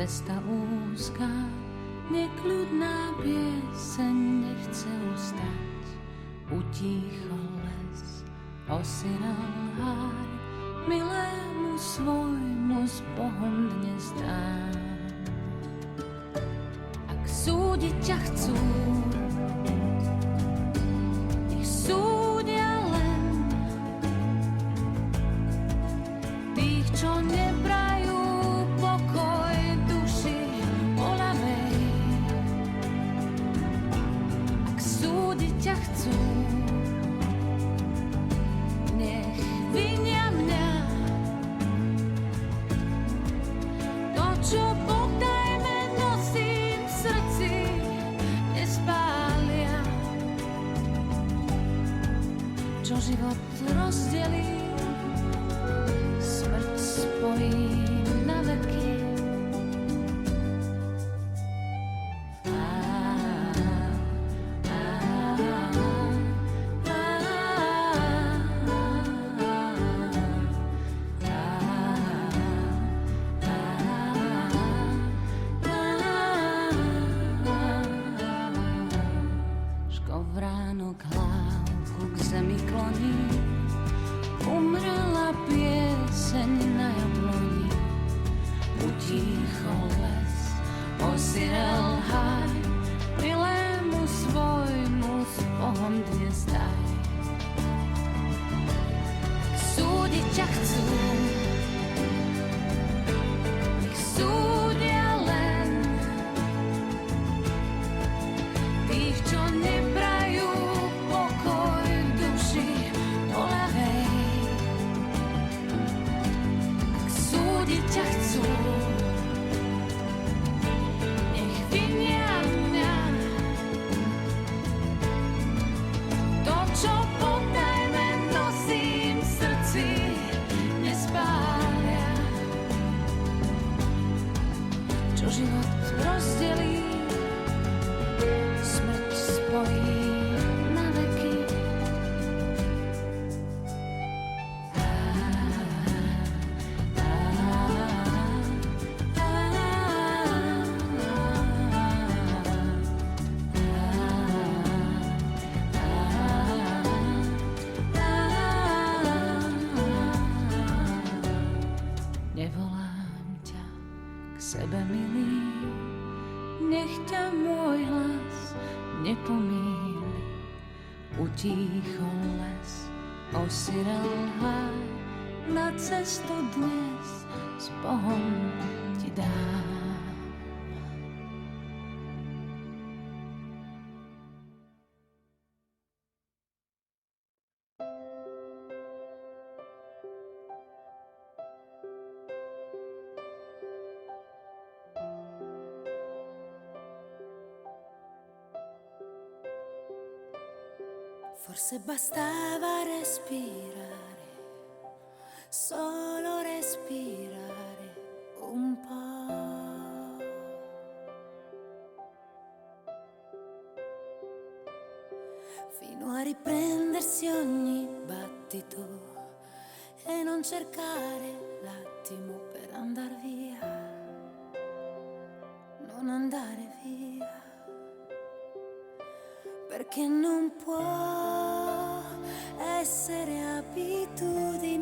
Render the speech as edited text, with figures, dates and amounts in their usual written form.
Cesta úzka, nekľudná pieseň nechce ustať. Utíchol les, osirel háj, milému svojmu s Bohom dnes dám. Ak súdiť ťa chcú, nech súdia len tých, čo neprajú pokoj duši oľavej. Ak súdiť ťa chcú, nech vinia mňa. To, čo potajme nosím v srdci, nespália. Čo život rozdelí, smrť spojí na veky. Škovránok hlávku k zemi kloní, umrela pieseň na jabloni. Utíchol les, osirel háj, milému svojmu s Bohom dnes daj. Ak súdiť ťa chcú, nech súdia len tých, čo neprajú pokoj v duši oľavej. Ak súdiť ťa chcú, nech vinia mňa. To, čo potajme nosím v srdci, nespália. Čo život rozdelí, smrť spojí na veky. Nevolám ťa k sebe, milý, nech ťa môj hlas nepomíli. Utíchol les, osirel háj, na cestu dnes s Bohom ti dám. Forse bastava respirare, solo respirare un po'. Fino a riprendersi ogni battito e non cercare l'attimo per andar via, non andare via. Perché non può essere abitudine